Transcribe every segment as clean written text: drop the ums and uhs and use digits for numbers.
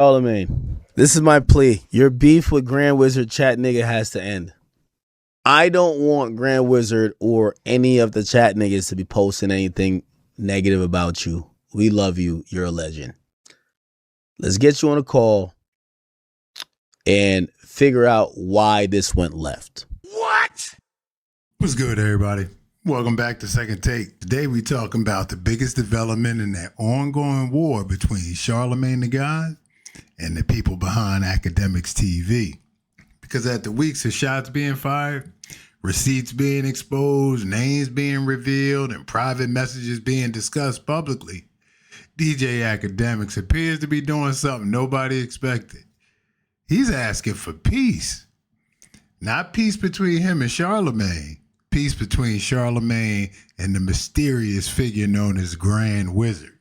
Charlamagne, this is my plea. Your beef with Grand Wizard Chat Nigga has to end. I don't want Grand Wizard or any of the chat niggas to be posting anything negative about you. We love you. You're a legend. Let's get you on a call and figure out why this went left. What? What's good, everybody? Welcome back to Second Take. Today we talking about the biggest development in that ongoing war between Charlamagne the God and the people behind Akademiks TV. Because after weeks of shots being fired, receipts being exposed, names being revealed, and private messages being discussed publicly, DJ Akademiks appears to be doing something nobody expected. He's asking for peace. Not peace between him and Charlamagne. Peace between Charlamagne and the mysterious figure known as Grand Wizard.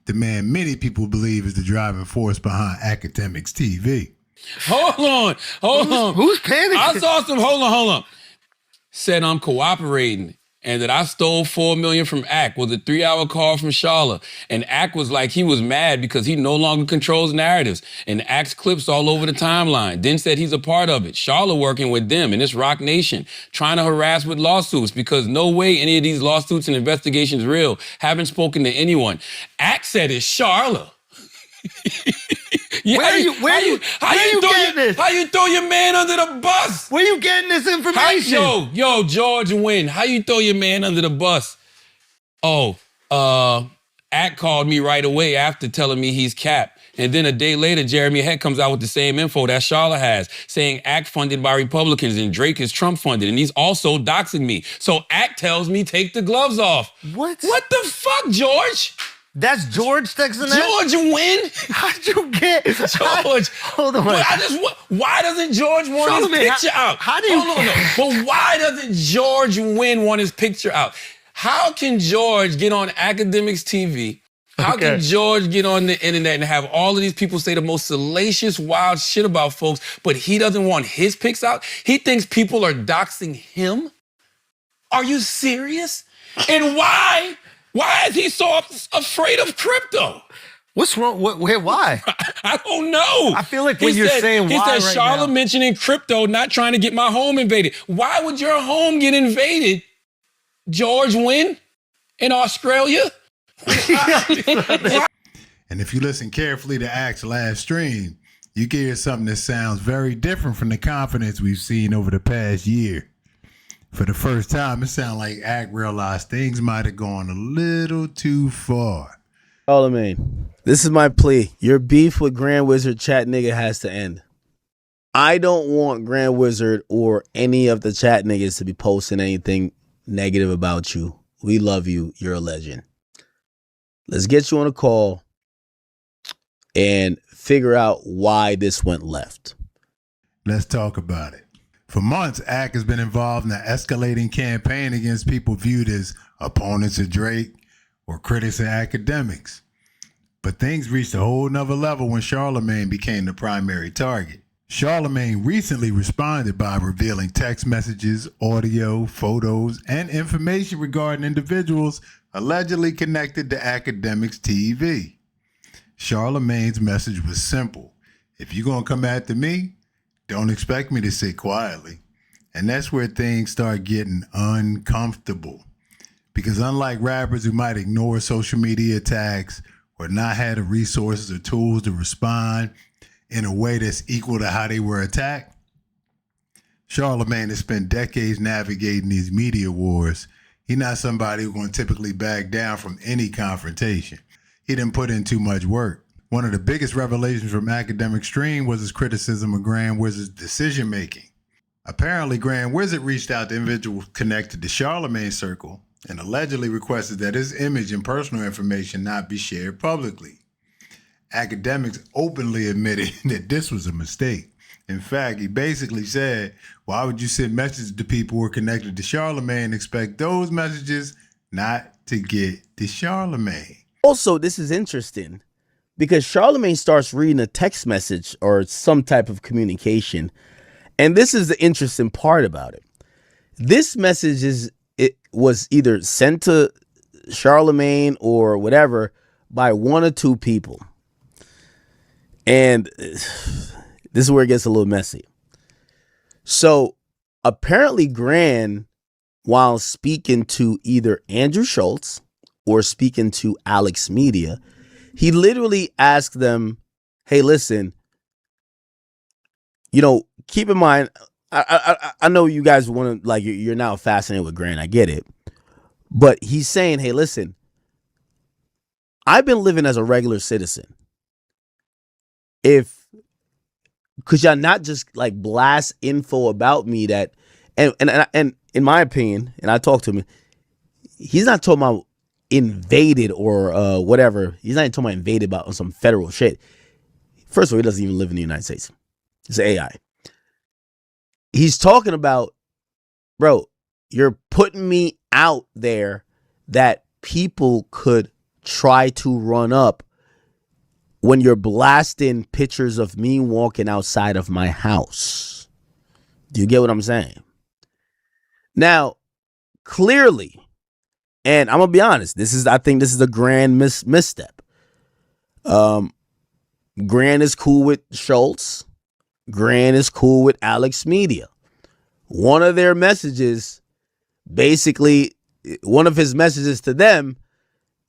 The man many people believe is the driving force behind Akademiks TV. Hold on. Who's panicking? I saw some, hold on. Said I'm cooperating and that I stole $4 million from Ak with a 3-hour call from Charla. And Ak was like, he was mad because he no longer controls narratives. And Ak's clips all over the timeline. Then said he's a part of it. Charla working with them and this Rock Nation, trying to harass with lawsuits because no way any of these lawsuits and investigations real. Haven't spoken to anyone. Ak said it's Charla. Yeah, How you throw your man under the bus? Where you getting this information? Yo, George Wynn, how you throw your man under the bus? Ak called me right away after telling me he's capped. And then a day later, Jeremy Heck comes out with the same info that Charla has, saying Ak funded by Republicans and Drake is Trump funded, and he's also doxing me. So Ak tells me take the gloves off. What? What the fuck, George? That's George texting that? George Wynn? How'd you get George? Hold on. Why doesn't George want his picture out? How do you? But why doesn't George Wynn want his picture out? How can George get on Akademiks TV? How can George get on the internet and have all of these people say the most salacious, wild shit about folks, but he doesn't want his pics out? He thinks people are doxing him? Are you serious? And why? Why is he so afraid of crypto? What's wrong? Why? I don't know. I feel like when you're saying why he said Charla mentioning crypto, not trying to get my home invaded. Why would your home get invaded, George Wynn, in Australia? And if you listen carefully to Ak's last stream, you can hear something that sounds very different from the confidence we've seen over the past year. For the first time, it sounded like Ak realized things might have gone a little too far. Charlamagne, this is my plea. Your beef with Grand Wizard Chat Nigga has to end. I don't want Grand Wizard or any of the chat niggas to be posting anything negative about you. We love you. You're a legend. Let's get you on a call and figure out why this went left. Let's talk about it. For months, Ak has been involved in an escalating campaign against people viewed as opponents of Drake or critics of Akademiks. But things reached a whole nother level when Charlamagne became the primary target. Charlamagne recently responded by revealing text messages, audio, photos, and information regarding individuals allegedly connected to Akademiks TV. Charlamagne's message was simple. If you're going to come after me, don't expect me to sit quietly. And that's where things start getting uncomfortable. Because unlike rappers who might ignore social media attacks or not have the resources or tools to respond in a way that's equal to how they were attacked, Charlamagne has spent decades navigating these media wars. He's not somebody who's going to typically back down from any confrontation. He didn't put in too much work. One of the biggest revelations from Akademiks stream was his criticism of Grand Wizard's decision-making. Apparently, Grand Wizard reached out to individuals connected to Charlamagne's circle and allegedly requested that his image and personal information not be shared publicly. Akademiks openly admitted that this was a mistake. In fact, he basically said, why would you send messages to people who are connected to Charlamagne and expect those messages not to get to Charlamagne? Also, this is interesting because Charlamagne starts reading a text message or some type of communication. And this is the interesting part about it. This message was either sent to Charlamagne or whatever by one or two people. And this is where it gets a little messy. So apparently Gran, while speaking to either Andrew Schultz or speaking to Alex Media, he literally asked them, hey, listen, keep in mind, I know you guys want to, like, you're now fascinated with Gran. I get it. But he's saying, hey, listen, I've been living as a regular citizen. Could y'all not just like blast info about me that, and in my opinion, and I talked to him, he's not talking about invaded or whatever. He's not even talking about invaded about some federal shit. First of all, he doesn't even live in the United States. It's AI. He's talking about, bro, you're putting me out there that people could try to run up when you're blasting pictures of me walking outside of my house. Do you get what I'm saying? Now, clearly, and I'm gonna be honest, I think this is a grand misstep. Gran is cool with Schultz. Gran is cool with Alex Media. One of their messages, basically, one of his messages to them,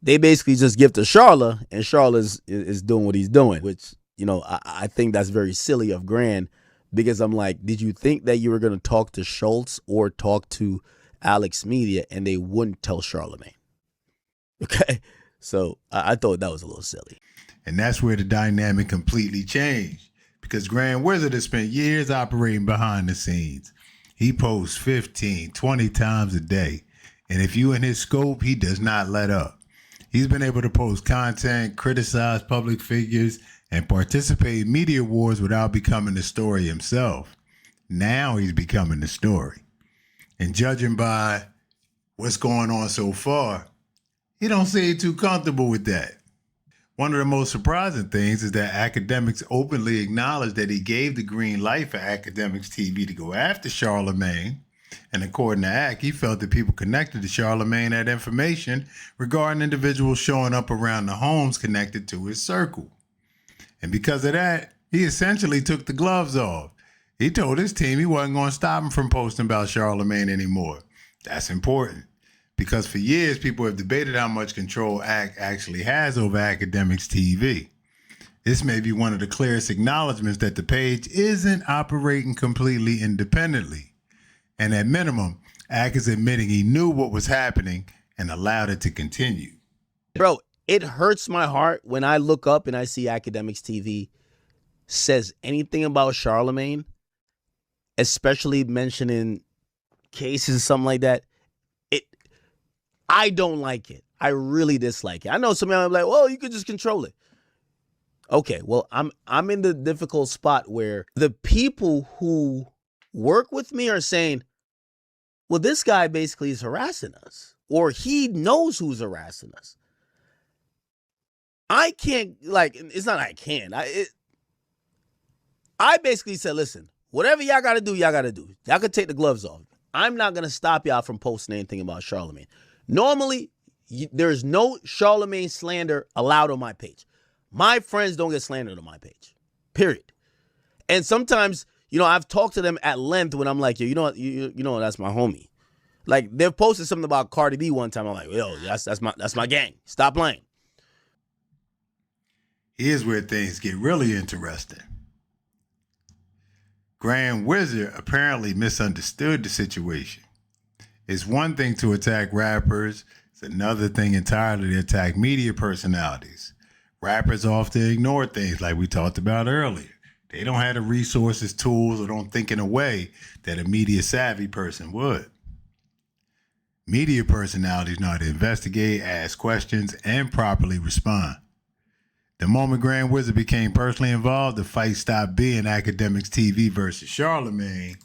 they basically just give to Charla, and Charla is doing what he's doing, which, I think that's very silly of Gran, because I'm like, did you think that you were going to talk to Schultz or talk to Alex Media and they wouldn't tell Charlamagne? Okay, so I thought that was a little silly. And that's where the dynamic completely changed, because Grand Wizard has spent years operating behind the scenes. He posts 15, 20 times a day, and if you in his scope, he does not let up. He's been able to post content, criticize public figures, and participate in media wars without becoming the story himself. Now he's becoming the story. And judging by what's going on so far, he don't seem too comfortable with that. One of the most surprising things is that Akademiks openly acknowledged that he gave the green light for Akademiks TV to go after Charlamagne. And according to Ak, he felt that people connected to Charlamagne had information regarding individuals showing up around the homes connected to his circle. And because of that, he essentially took the gloves off. He told his team he wasn't going to stop him from posting about Charlamagne anymore. That's important, because for years, people have debated how much control Ak actually has over Akademiks TV. This may be one of the clearest acknowledgments that the page isn't operating completely independently. And at minimum, Ak is admitting he knew what was happening and allowed it to continue. Bro, it hurts my heart when I look up and I see Akademiks TV says anything about Charlamagne, especially mentioning cases, something like that. I don't like it. I really dislike it. I know some people are like, well, you could just control it. Okay, well, I'm in the difficult spot where the people who work with me are saying, well, this guy basically is harassing us, or he knows who's harassing us. I can't, like, it's not I can't. I basically said, listen, whatever y'all got to do, y'all got to do. Y'all can take the gloves off. I'm not going to stop y'all from posting anything about Charlamagne. Normally, there's no Charlamagne slander allowed on my page. My friends don't get slandered on my page, period. And sometimes, I've talked to them at length when I'm like, yo, you know, that's my homie. Like, they've posted something about Cardi B one time. I'm like, yo, that's my gang. Stop playing. Here's where things get really interesting. Grand Wizard apparently misunderstood the situation. It's one thing to attack rappers. It's another thing entirely to attack media personalities. Rappers often ignore things like we talked about earlier. They don't have the resources, tools, or don't think in a way that a media savvy person would. Media personalities know how to investigate, ask questions, and properly respond. The moment Grand Wizard became personally involved, the fight stopped being Akademiks TV versus Charlamagne,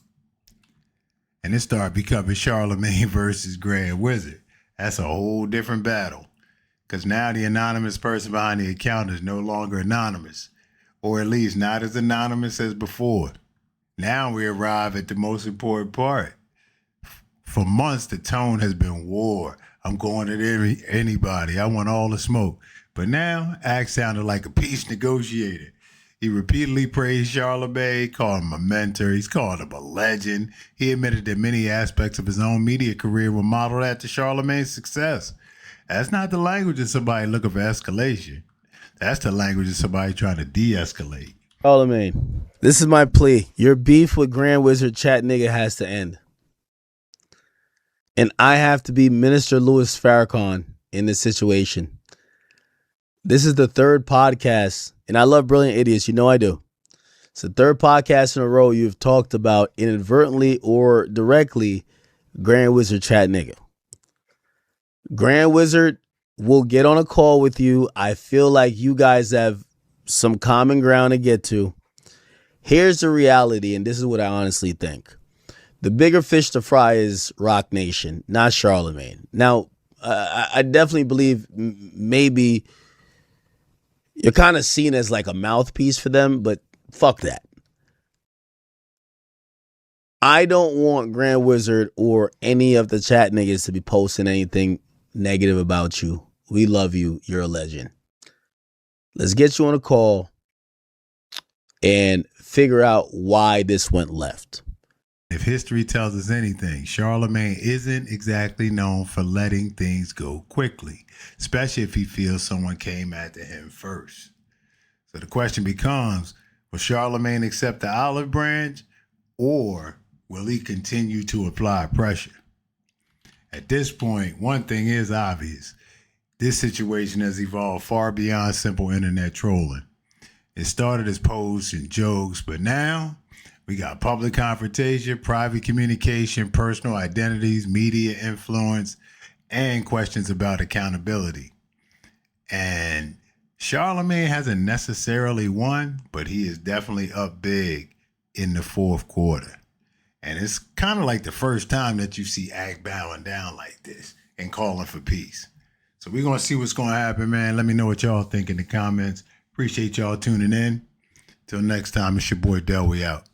and it started becoming Charlamagne versus Grand Wizard. That's a whole different battle, because now the anonymous person behind the account is no longer anonymous, or at least not as anonymous as before. Now we arrive at the most important part. For months, the tone has been war. I'm going at anybody. I want all the smoke. But now, Ak sounded like a peace negotiator. He repeatedly praised Charlamagne, called him a mentor. He's called him a legend. He admitted that many aspects of his own media career were modeled after Charlamagne's success. That's not the language of somebody looking for escalation. That's the language of somebody trying to de-escalate. Charlamagne, this is my plea. Your beef with Grand Wizard Chat Nigga has to end. And I have to be Minister Louis Farrakhan in this situation. This is the third podcast, and I love Brilliant Idiots. You know I do. It's the third podcast in a row you've talked about inadvertently or directly Grand Wizard Chat Nigga. Grand Wizard will get on a call with you. I feel like you guys have some common ground to get to. Here's the reality, and this is what I honestly think. The bigger fish to fry is Rock Nation, not Charlamagne. Now, I definitely believe maybe you're kind of seen as like a mouthpiece for them, but fuck that. I don't want Grand Wizard or any of the chat niggas to be posting anything negative about you. We love you. You're a legend. Let's get you on a call and figure out why this went left. If history tells us anything, Charlamagne isn't exactly known for letting things go quickly, especially if he feels someone came after him first. So the question becomes, will Charlamagne accept the olive branch, or will he continue to apply pressure? At this point, one thing is obvious. This situation has evolved far beyond simple internet trolling. It started as posts and jokes, but now we got public confrontation, private communication, personal identities, media influence, and questions about accountability. And Charlamagne hasn't necessarily won, but he is definitely up big in the fourth quarter. And it's kind of like the first time that you see Act bowing down like this and calling for peace. So we're going to see what's going to happen, man. Let me know what y'all think in the comments. Appreciate y'all tuning in. Till next time, it's your boy Del. We out.